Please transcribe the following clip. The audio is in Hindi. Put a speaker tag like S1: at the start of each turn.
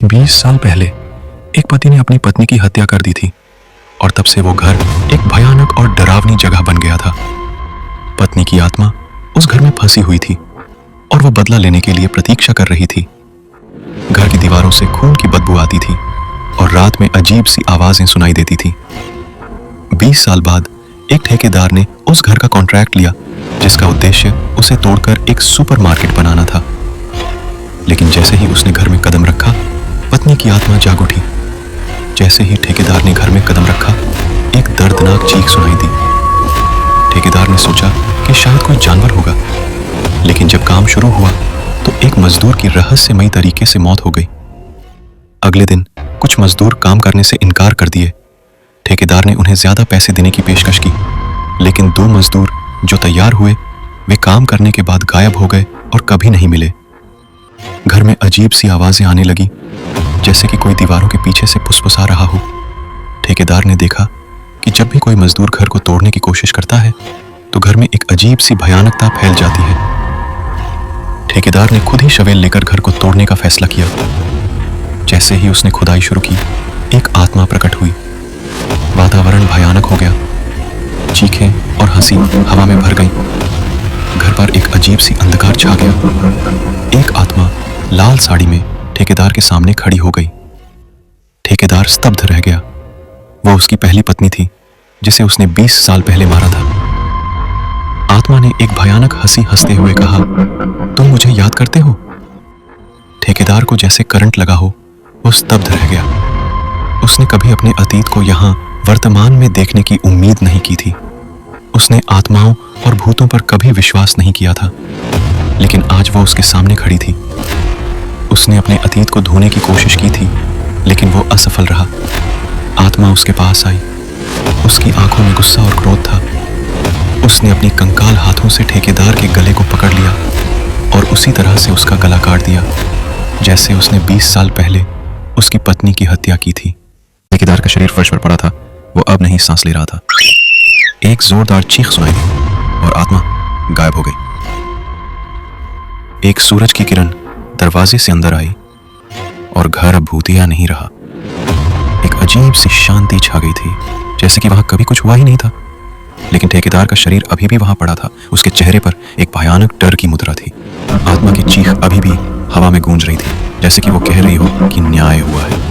S1: 20 साल पहले एक पति ने अपनी पत्नी की हत्या कर दी थी और तब से वो घर एक भयानक और डरावनी जगह बन गया था। पत्नी की आत्मा उस घर में फंसी हुई थी और वो बदला लेने के लिए प्रतीक्षा कर रही थी। घर की दीवारों से खून की बदबू आती थी और रात में अजीब सी आवाजें सुनाई देती थी। 20 साल बाद एक ठेकेदार ने उस घर का कॉन्ट्रैक्ट लिया जिसका उद्देश्य उसे तोड़कर एक सुपरमार्केट बनाना था। लेकिन जैसे ही उसने घर में कदम रखा, पत्नी की आत्मा जाग उठी। जैसे ही ठेकेदार ने घर में कदम रखा, एक दर्दनाक चीख सुनाई दी। ठेकेदार ने सोचा कि शायद कोई जानवर होगा, लेकिन जब काम शुरू हुआ तो एक मजदूर की रहस्यमयी तरीके से मौत हो गई। अगले दिन कुछ मजदूर काम करने से इनकार कर दिए। ठेकेदार ने उन्हें ज्यादा पैसे देने की पेशकश की, लेकिन 2 मजदूर जो तैयार हुए वे काम करने के बाद गायब हो गए और कभी नहीं मिले। घर में अजीब सी आवाजें आने लगी, जैसे कि कोई दीवारों के पीछे से फुसफुसा रहा हो। ठेकेदार ने देखा कि जब भी कोई मजदूर घर को तोड़ने की कोशिश करता है तो घर में एक अजीब सी भयानकता फैल जाती है। ठेकेदार ने खुद ही शवेल लेकर घर को तोड़ने का फैसला किया। जैसे ही उसने खुदाई शुरू की, एक आत्मा प्रकट हुई। वातावरण भयानक हो गया। चीखें और हंसी हवा में भर गई। घर पर एक अजीब सी अंधकार छा गया। एक आत्मा लाल साड़ी में ठेकेदार के सामने खड़ी हो गई। ठेकेदार स्तब्ध रह गया। वो उसकी पहली पत्नी थी जिसे उसने 20 साल पहले मारा था। आत्मा ने एक भयानक हंसी हंसते हुए कहा, तुम मुझे याद करते हो? ठेकेदार को जैसे करंट लगा हो, वो स्तब्ध रह गया। उसने कभी अपने अतीत को यहाँ वर्तमान में देखने की उम्मीद नहीं की थी। उसने आत्माओं और भूतों पर कभी विश्वास नहीं किया था, लेकिन आज वो उसके सामने खड़ी थी। उसने अपने अतीत को धोने की कोशिश की थी, लेकिन वो असफल रहा। आत्मा उसके पास आई। उसकी आंखों में गुस्सा और क्रोध था। उसने अपनी कंकाल हाथों से ठेकेदार के गले को पकड़ लिया और उसी तरह से उसका गला काट दिया, जैसे उसने 20 साल पहले उसकी पत्नी की हत्या की थी। ठेकेदार का शरीर फर्श पर पड़ा था। वो अब नहीं सांस ले रहा था। एक जोरदार चीख सुनाई दी और आत्मा गायब हो गई। एक सूरज की किरण दरवाजे से अंदर आई और घर अब भूतिया नहीं रहा। एक अजीब सी शांति छा गई थी, जैसे कि वहां कभी कुछ हुआ ही नहीं था। लेकिन ठेकेदार का शरीर अभी भी वहां पड़ा था। उसके चेहरे पर एक भयानक डर की मुद्रा थी। आत्मा की चीख अभी भी हवा में गूंज रही थी, जैसे कि वो कह रही हो कि न्याय हुआ है।